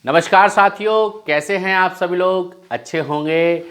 नमस्कार साथियों, कैसे हैं आप सभी लोग। अच्छे होंगे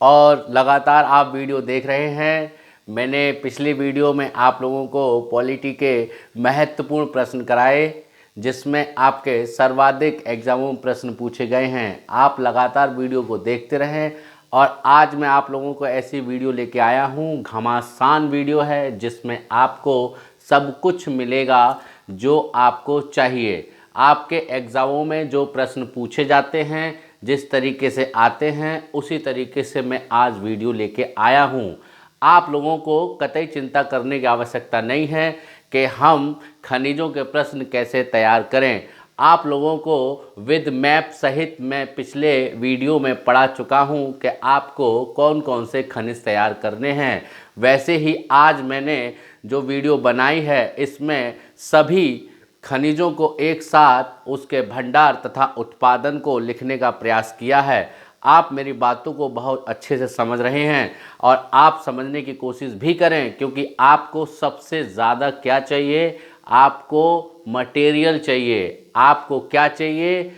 और लगातार आप वीडियो देख रहे हैं। मैंने पिछली वीडियो में आप लोगों को पॉलिटी के महत्वपूर्ण प्रश्न कराए जिसमें आपके सर्वाधिक एग्जामों में प्रश्न पूछे गए हैं। आप लगातार वीडियो को देखते रहें और आज मैं आप लोगों को ऐसी वीडियो लेके आया हूँ। घमासान वीडियो है जिसमें आपको सब कुछ मिलेगा जो आपको चाहिए। आपके एग्ज़ामों में जो प्रश्न पूछे जाते हैं, जिस तरीके से आते हैं, उसी तरीके से मैं आज वीडियो लेके आया हूँ। आप लोगों को कतई चिंता करने की आवश्यकता नहीं है कि हम खनिजों के प्रश्न कैसे तैयार करें। आप लोगों को विद मैप सहित मैं पिछले वीडियो में पढ़ा चुका हूं कि आपको कौन कौन से खनिज तैयार करने हैं। वैसे ही आज मैंने जो वीडियो बनाई है इसमें सभी खनिजों को एक साथ उसके भंडार तथा उत्पादन को लिखने का प्रयास किया है। आप मेरी बातों को बहुत अच्छे से समझ रहे हैं और आप समझने की कोशिश भी करें, क्योंकि आपको सबसे ज़्यादा क्या चाहिए, आपको मटेरियल चाहिए। आपको क्या चाहिए,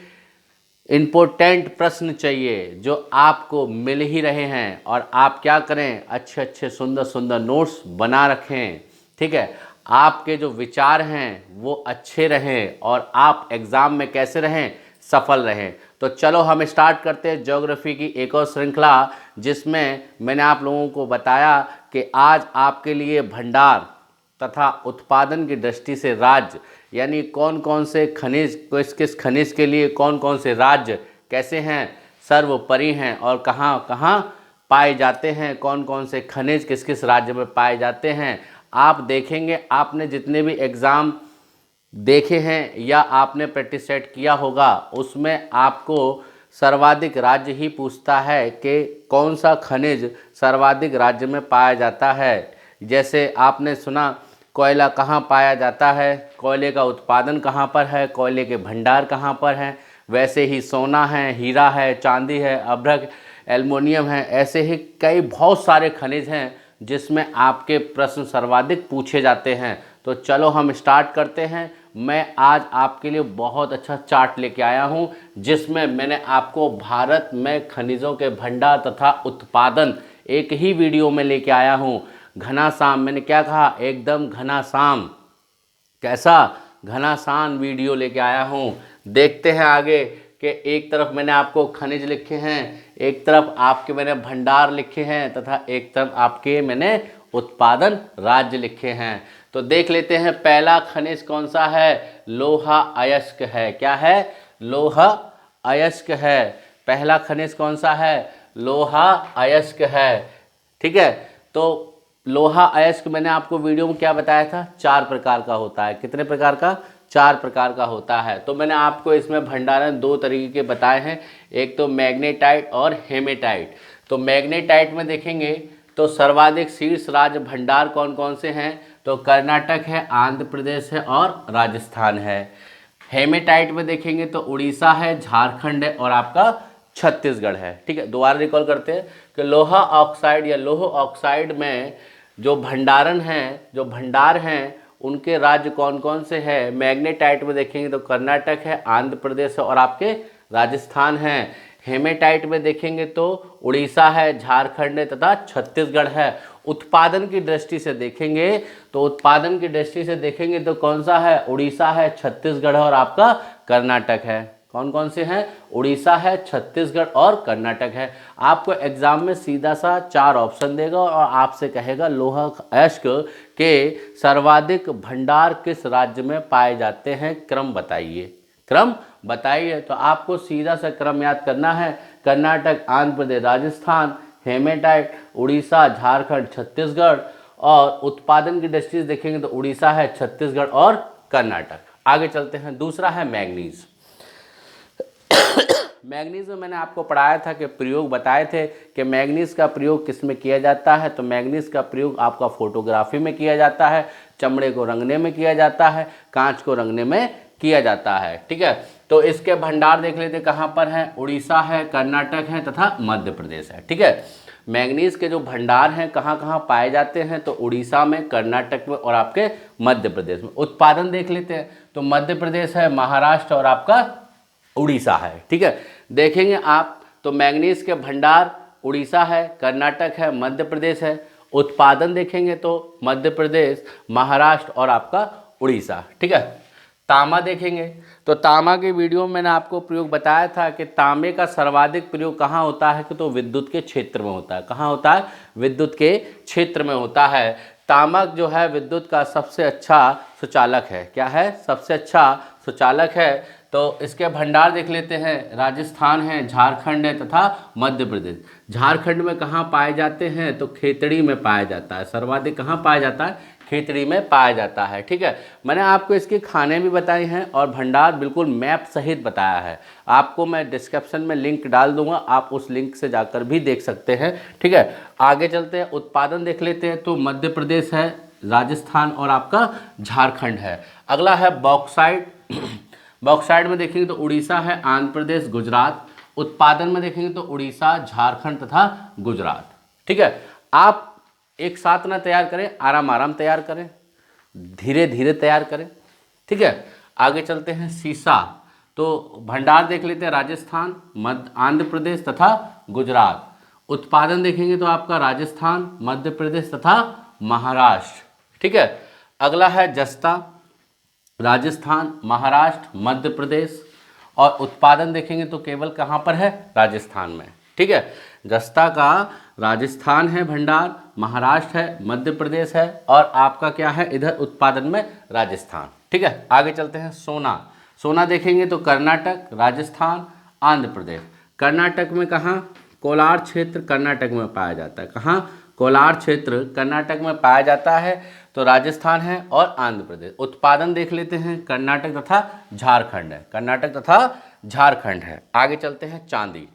इम्पोर्टेंट प्रश्न चाहिए जो आपको मिल ही रहे हैं। और आप क्या करें, अच्छे अच्छे सुंदर सुंदर नोट्स बना रखें। ठीक है, आपके जो विचार हैं वो अच्छे रहें और आप एग्ज़ाम में कैसे रहें, सफल रहें। तो चलो हम स्टार्ट करते हैं ज्योग्राफी की एक और श्रृंखला, जिसमें मैंने आप लोगों को बताया कि आज आपके लिए भंडार तथा उत्पादन की दृष्टि से राज्य, यानी कौन कौन से खनिज, किस किस खनिज के लिए कौन कौन से राज्य कैसे हैं, सर्वोपरि हैं और कहाँ कहाँ पाए जाते हैं, कौन कौन से खनिज किस किस राज्य में पाए जाते हैं। आप देखेंगे, आपने जितने भी एग्ज़ाम देखे हैं या आपने प्रैक्टिस सेट किया होगा उसमें आपको सर्वाधिक राज्य ही पूछता है कि कौन सा खनिज सर्वाधिक राज्य में पाया जाता है। जैसे आपने सुना कोयला कहाँ पाया जाता है, कोयले का उत्पादन कहाँ पर है, कोयले के भंडार कहाँ पर हैं। वैसे ही सोना है, हीरा है, चांदी है, अभ्रक, एल्युमिनियम है। ऐसे ही कई बहुत सारे खनिज हैं जिसमें आपके प्रश्न सर्वाधिक पूछे जाते हैं। तो चलो हम स्टार्ट करते हैं। मैं आज आपके लिए बहुत अच्छा चार्ट लेके आया हूं जिसमें मैंने आपको भारत में खनिजों के भंडार तथा उत्पादन एक ही वीडियो में लेके आया हूं। घनासाम, मैंने क्या कहा, एकदम घनासाम। कैसा घनासान वीडियो लेके आया हूँ। देखते हैं आगे कि एक तरफ मैंने आपको खनिज लिखे हैं, एक तरफ आपके मैंने भंडार लिखे हैं तथा एक तरफ आपके मैंने उत्पादन राज्य लिखे हैं। तो देख लेते हैं पहला खनिज कौन सा है, लोहा अयस्क है। क्या है, लोहा अयस्क है। पहला खनिज कौन सा है, लोहा अयस्क है। ठीक है, तो लोहा अयस्क मैंने आपको वीडियो में क्या बताया था, 4 प्रकार का होता है। कितने प्रकार का, 4 प्रकार का होता है। तो मैंने आपको इसमें भंडारण 2 तरीके के बताए हैं, एक तो मैग्नेटाइट और हेमेटाइट। तो मैग्नेटाइट में देखेंगे तो सर्वाधिक शीर्ष राज्य भंडार कौन कौन से हैं, तो कर्नाटक है, आंध्र प्रदेश है और राजस्थान है। हेमेटाइट में देखेंगे तो उड़ीसा है, झारखंड है और आपका छत्तीसगढ़ है। ठीक है, दोबारा रिकॉल करते हैं कि लोहा ऑक्साइड या लोह ऑक्साइड में जो भंडारण हैं, जो भंडार हैं, उनके राज्य कौन कौन से हैं। मैग्नेटाइट में देखेंगे तो कर्नाटक है, आंध्र प्रदेश है और आपके राजस्थान है। हेमेटाइट में देखेंगे तो उड़ीसा है, झारखंड है तथा छत्तीसगढ़ है। उत्पादन की दृष्टि से देखेंगे तो उत्पादन की दृष्टि से देखेंगे तो कौन सा है, उड़ीसा है, छत्तीसगढ़ है और आपका कर्नाटक है। कौन कौन से हैं, उड़ीसा है, छत्तीसगढ़ और कर्नाटक है। आपको एग्जाम में सीधा सा 4 ऑप्शन देगा और आपसे कहेगा लोहा अयस्क के सर्वाधिक भंडार किस राज्य में पाए जाते हैं, क्रम बताइए, क्रम बताइए। तो आपको सीधा सा क्रम याद करना है, कर्नाटक, आंध्र प्रदेश, राजस्थान, हेमेटाइट, उड़ीसा, झारखंड, छत्तीसगढ़। और उत्पादन की दृष्टि से देखेंगे तो उड़ीसा है, छत्तीसगढ़ और कर्नाटक। आगे चलते हैं, दूसरा है मैग्नीज। मैग्नीज में मैंने आपको पढ़ाया था कि प्रयोग बताए थे कि मैग्नीज का प्रयोग किस में किया जाता है। तो मैग्नीज का प्रयोग आपका फोटोग्राफी में किया जाता है, चमड़े को रंगने में किया जाता है, कांच को रंगने में किया जाता है। ठीक है, तो इसके भंडार देख लेते कहाँ पर हैं, उड़ीसा है, कर्नाटक है तथा मध्य प्रदेश है। ठीक है, मैग्नीज के जो भंडार हैं कहाँ कहाँ पाए जाते हैं, तो उड़ीसा में, कर्नाटक में और आपके मध्य प्रदेश में। उत्पादन देख लेते हैं तो मध्य प्रदेश है, महाराष्ट्र और आपका उड़ीसा है। ठीक है, देखेंगे आप तो मैंगनीज के भंडार उड़ीसा है, कर्नाटक है, मध्य प्रदेश है। उत्पादन देखेंगे तो मध्य प्रदेश, महाराष्ट्र और आपका उड़ीसा। ठीक है, तांबा देखेंगे तो तांबा के वीडियो में मैंने आपको प्रयोग बताया था कि तांबे का सर्वाधिक प्रयोग कहाँ होता है कि तो विद्युत के क्षेत्र में होता है। कहाँ होता है? विद्युत के क्षेत्र में होता है। तांबा जो है विद्युत का सबसे अच्छा सुचालक है। क्या है? सबसे अच्छा सुचालक है। तो इसके भंडार देख लेते हैं, राजस्थान है, झारखंड है तथा मध्य प्रदेश। झारखंड में कहाँ पाए जाते हैं? तो खेतड़ी में पाया जाता है। सर्वाधिक कहाँ पाया जाता है? खेतड़ी में पाया जाता है। ठीक है, मैंने आपको इसके खाने भी बताए हैं और भंडार बिल्कुल मैप सहित बताया है। आपको मैं डिस्क्रिप्शन में लिंक डाल दूंगा, आप उस लिंक से जाकर भी देख सकते हैं। ठीक है, आगे चलते हैं, उत्पादन देख लेते हैं तो मध्य प्रदेश है, राजस्थान और आपका झारखंड है। अगला है बॉक्साइट। बॉक्साइट में देखेंगे तो उड़ीसा है, आंध्र प्रदेश, गुजरात। उत्पादन में देखेंगे तो उड़ीसा, झारखंड तथा गुजरात। ठीक है, आप एक साथ ना तैयार करें, आराम आराम तैयार करें, धीरे धीरे तैयार करें। ठीक है, आगे चलते हैं, सीसा। तो भंडार देख लेते हैं, राजस्थान, मध्य आंध्र प्रदेश तथा गुजरात। उत्पादन देखेंगे तो आपका राजस्थान, मध्य प्रदेश तथा महाराष्ट्र। ठीक है, अगला है जस्ता। राजस्थान, महाराष्ट्र, मध्य प्रदेश। और उत्पादन देखेंगे तो केवल कहाँ पर है? राजस्थान में। ठीक है, जस्ता का राजस्थान है भंडार, महाराष्ट्र है, मध्य प्रदेश है और आपका क्या है इधर उत्पादन में? राजस्थान। ठीक है, आगे चलते हैं, सोना। सोना देखेंगे तो कर्नाटक, राजस्थान, आंध्र प्रदेश। कर्नाटक में कहाँ? कोलार क्षेत्र कर्नाटक में पाया जाता है। कहाँ? कोलार क्षेत्र कर्नाटक में पाया जाता है। तो राजस्थान है और आंध्र प्रदेश। उत्पादन देख लेते हैं, कर्नाटक तथा झारखंड है। कर्नाटक तथा झारखंड है। आगे चलते हैं, चांदी।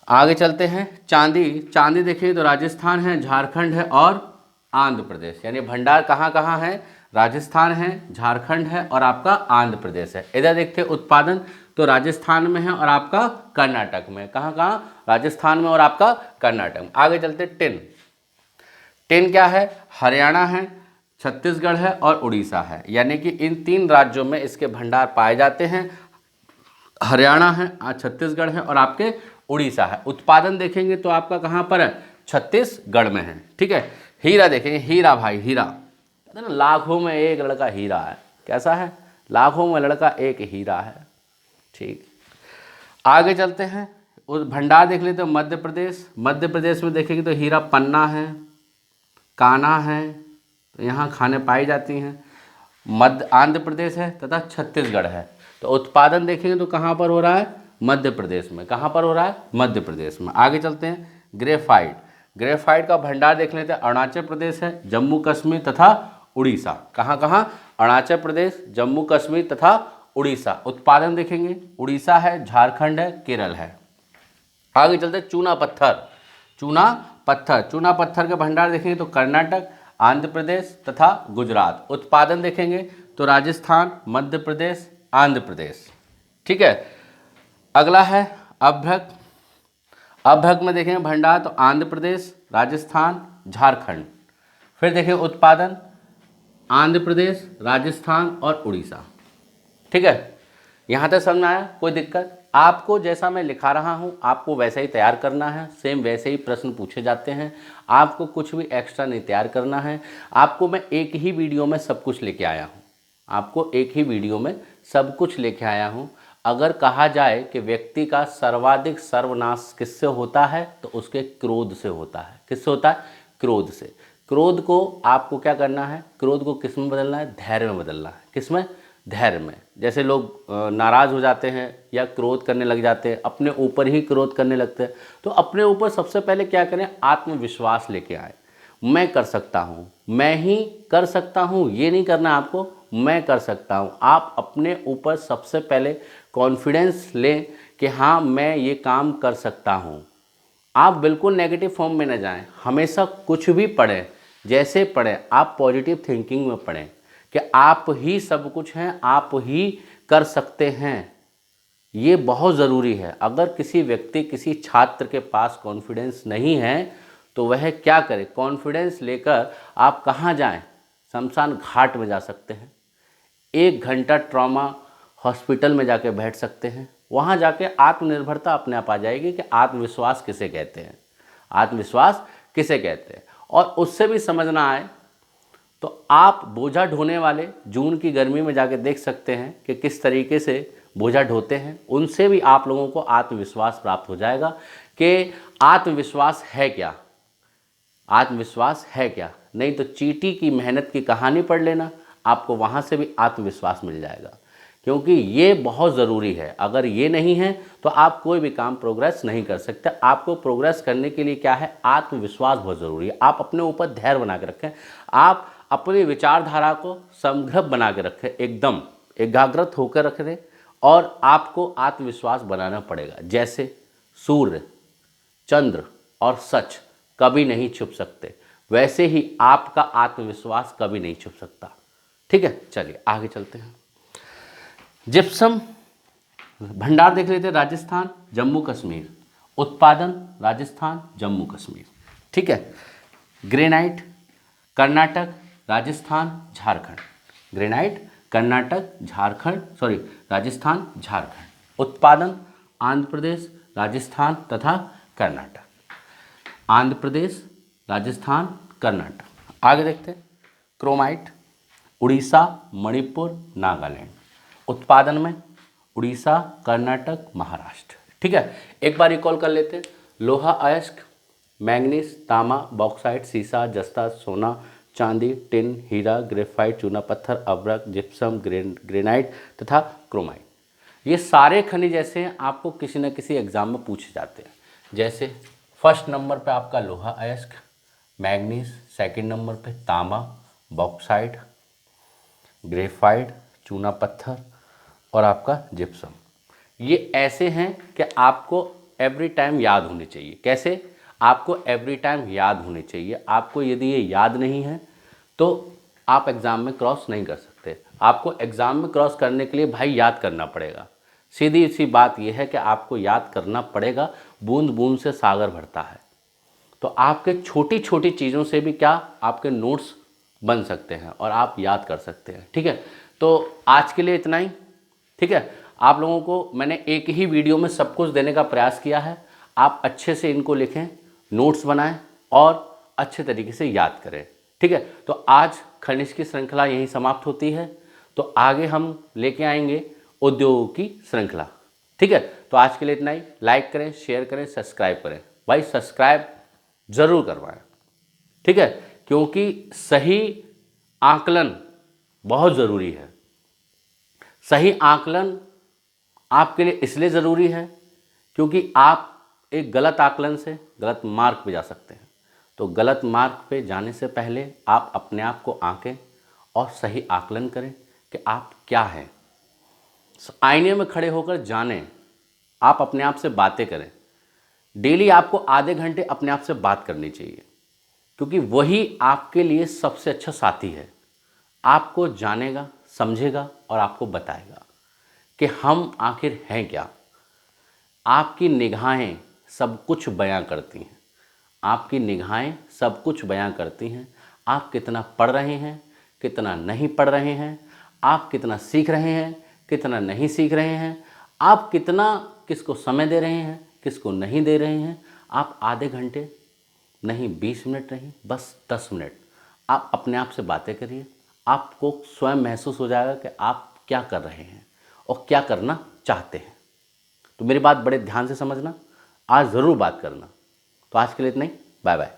आगे चलते हैं, चांदी। चांदी देखें तो राजस्थान है, झारखंड है और आंध्र प्रदेश। यानी भंडार कहाँ कहाँ है? राजस्थान है, झारखंड है और आपका आंध्र प्रदेश है। इधर देखते हैं उत्पादन तो राजस्थान में है और आपका कर्नाटक में। कहाँ कहाँ? राजस्थान में और आपका कर्नाटक में। आगे चलते हैं, टिन। टिन क्या है? हरियाणा है, छत्तीसगढ़ है और उड़ीसा है। यानी कि इन 3 राज्यों में इसके भंडार पाए जाते हैं। हरियाणा है, छत्तीसगढ़ है और आपके उड़ीसा है। उत्पादन देखेंगे तो आपका कहाँ पर है? छत्तीसगढ़ में है। ठीक है, हीरा देखेंगे, हीरा भाई, हीरा कहते हैं ना, लाखों में एक लड़का हीरा है। कैसा है? लाखों में लड़का एक हीरा है। ठीक, आगे चलते हैं, उस भंडार देख लेते हैं, मध्य प्रदेश। मध्य प्रदेश में देखेंगे तो हीरा पन्ना है, कान्हा है, तो यहाँ खाने पाई जाती हैं। मध्य आंध्र प्रदेश है तथा छत्तीसगढ़ है। तो उत्पादन देखेंगे तो कहाँ पर हो रहा है? मध्य प्रदेश में। कहाँ पर हो रहा है? मध्य प्रदेश में। आगे चलते हैं, ग्रेफाइट। ग्रेफाइट का भंडार देख लेते हैं, अरुणाचल प्रदेश है, जम्मू कश्मीर तथा उड़ीसा। कहाँ कहाँ? अरुणाचल प्रदेश, जम्मू कश्मीर तथा उड़ीसा। उत्पादन देखेंगे, उड़ीसा है, झारखंड है, केरल है। आगे चलते हैं, चूना पत्थर। चूना पत्थर। चूना पत्थर के भंडार देखेंगे तो कर्नाटक, आंध्र प्रदेश तथा गुजरात। उत्पादन देखेंगे तो राजस्थान, मध्य प्रदेश, आंध्र प्रदेश। ठीक है, अगला है अभ्रक। अभ्रक में देखेंगे भंडार तो आंध्र प्रदेश, राजस्थान, झारखंड। फिर देखें उत्पादन, आंध्र प्रदेश, राजस्थान और उड़ीसा। ठीक है, यहाँ तक समझ में आया? कोई दिक्कत? आपको जैसा मैं लिखा रहा हूँ आपको वैसा ही तैयार करना है। सेम वैसे ही प्रश्न पूछे जाते हैं, आपको कुछ भी एक्स्ट्रा नहीं तैयार करना है। आपको मैं एक ही वीडियो में सब कुछ लेके आया हूँ। आपको एक ही वीडियो में सब कुछ लेके आया हूँ। अगर कहा जाए कि व्यक्ति का सर्वाधिक सर्वनाश किससे होता है तो उसके क्रोध से होता है। किससे होता है? क्रोध से। क्रोध को आपको क्या करना है? क्रोध को किस में बदलना है? धैर्य में बदलना है। किस में? धैर्य में। जैसे लोग नाराज़ हो जाते हैं या क्रोध करने लग जाते हैं, अपने ऊपर ही क्रोध करने लगते हैं, तो अपने ऊपर सबसे पहले क्या करें? आत्मविश्वास लेके आए। मैं कर सकता हूँ, मैं ही कर सकता हूँ, ये नहीं करना आपको, मैं कर सकता हूँ। आप अपने ऊपर सबसे पहले कॉन्फिडेंस लें कि हाँ मैं ये काम कर सकता हूँ। आप बिल्कुल नेगेटिव फॉर्म में न जाएं। हमेशा कुछ भी पढ़ें, जैसे पढ़ें आप पॉजिटिव थिंकिंग में पढ़ें कि आप ही सब कुछ हैं, आप ही कर सकते हैं। ये बहुत ज़रूरी है। अगर किसी व्यक्ति, किसी छात्र के पास कॉन्फिडेंस नहीं है तो वह क्या करे? कॉन्फिडेंस लेकर आप कहाँ जाएं? शमशान घाट में जा सकते हैं। 1 घंटा ट्रॉमा हॉस्पिटल में जाके बैठ सकते हैं। वहाँ जाके आत्मनिर्भरता अपने आप आ जाएगी कि आत्मविश्वास किसे कहते हैं, आत्मविश्वास किसे कहते हैं। और उससे भी समझना आए तो आप बोझा ढोने वाले जून की गर्मी में जाके देख सकते हैं कि किस तरीके से बोझा ढोते हैं। उनसे भी आप लोगों को आत्मविश्वास प्राप्त हो जाएगा कि आत्मविश्वास है क्या, आत्मविश्वास है क्या। नहीं तो चींटी की मेहनत की कहानी पढ़ लेना, आपको वहाँ से भी आत्मविश्वास मिल जाएगा, क्योंकि ये बहुत ज़रूरी है। अगर ये नहीं है तो आप कोई भी काम प्रोग्रेस नहीं कर सकते। आपको प्रोग्रेस करने के लिए क्या है, आत्मविश्वास बहुत ज़रूरी है। आप अपने ऊपर धैर्य बना के रखें, आप अपनी विचारधारा को समग्र बना के रखें, एकदम एकाग्रत होकर रखें, और आपको आत्मविश्वास बनाना पड़ेगा। जैसे सूर्य, चंद्र और सच कभी नहीं छुप सकते, वैसे ही आपका आत्मविश्वास कभी नहीं छुप सकता। ठीक है, चलिए आगे चलते हैं। जिप्सम भंडार देख लेते हैं, राजस्थान, जम्मू कश्मीर। उत्पादन राजस्थान, जम्मू कश्मीर। ठीक है। ग्रेनाइट कर्नाटक, राजस्थान, झारखंड। ग्रेनाइट कर्नाटक, झारखंड, राजस्थान, झारखंड। उत्पादन आंध्र प्रदेश, राजस्थान तथा कर्नाटक। आंध्र प्रदेश, राजस्थान, कर्नाटक। आगे देखते हैं। क्रोमाइट उड़ीसा, मणिपुर, नागालैंड। उत्पादन में उड़ीसा, कर्नाटक, महाराष्ट्र। ठीक है, एक बार रिकॉल कर लेते हैं। लोहा अयस्क, मैंगनीज, तांबा, बॉक्साइट, सीसा, जस्ता, सोना, चांदी, टिन, हीरा, ग्रेफाइट, चूना पत्थर, अब्रक, जिप्सम, ग्रेनाइट तथा क्रोमाइट। ये सारे खनिज ऐसे हैं, आपको किसी न किसी एग्जाम में पूछे जाते हैं। जैसे फर्स्ट नंबर पे आपका लोहा अयस्क, मैंगनीज, सेकंड नंबर पे तांबा, बॉक्साइट, ग्रेफाइट, चूना पत्थर और आपका जिप्सम। ये ऐसे हैं कि आपको एवरी टाइम याद होने चाहिए। कैसे? आपको एवरी टाइम याद होने चाहिए। आपको यदि ये याद नहीं है तो आप एग्ज़ाम में क्रॉस नहीं कर सकते। आपको एग्ज़ाम में क्रॉस करने के लिए भाई याद करना पड़ेगा। सीधी सी बात यह है कि आपको याद करना पड़ेगा। बूंद बूंद से सागर भरता है। तो आपके छोटी छोटी चीज़ों से भी क्या आपके नोट्स बन सकते हैं और आप याद कर सकते हैं। ठीक है, तो आज के लिए इतना ही। ठीक है, आप लोगों को मैंने एक ही वीडियो में सब कुछ देने का प्रयास किया है। आप अच्छे से इनको लिखें, नोट्स बनाएं और अच्छे तरीके से याद करें। ठीक है, तो आज खनिज की श्रृंखला यहीं समाप्त होती है। तो आगे हम लेके आएंगे उद्योगों की श्रृंखला। ठीक है, तो आज के लिए इतना ही। लाइक करें, शेयर करें, सब्सक्राइब करें। भाई सब्सक्राइब जरूर करवाएं। ठीक है, क्योंकि सही आकलन बहुत ज़रूरी है। सही आकलन आपके लिए इसलिए ज़रूरी है क्योंकि आप एक गलत आकलन से गलत मार्ग पे जा सकते हैं। तो गलत मार्ग पे जाने से पहले आप अपने आप को आंकें और सही आकलन करें कि आप क्या हैं। आईने में खड़े होकर जानें, आप अपने आप से बातें करें। डेली आपको आधे घंटे अपने आप से बात करनी चाहिए, क्योंकि वही आपके लिए सबसे अच्छा साथी है। आपको जानेगा, समझेगा और आपको बताएगा कि हम आखिर हैं क्या। आपकी निगाहें सब कुछ बयां करती हैं। आपकी निगाहें सब कुछ बयां करती हैं। आप कितना पढ़ रहे हैं, कितना नहीं पढ़ रहे हैं, आप कितना सीख रहे हैं, कितना नहीं सीख रहे हैं, आप कितना किसको समय दे रहे हैं, किसको नहीं दे रहे हैं। आप आधे घंटे नहीं, 20 मिनट नहीं, बस 10 मिनट आप अपने आप से बातें करिए। आपको स्वयं महसूस हो जाएगा कि आप क्या कर रहे हैं और क्या करना चाहते हैं। तो मेरी बात बड़े ध्यान से समझना, आज ज़रूर बात करना। तो आज के लिए इतना ही, बाय बाय।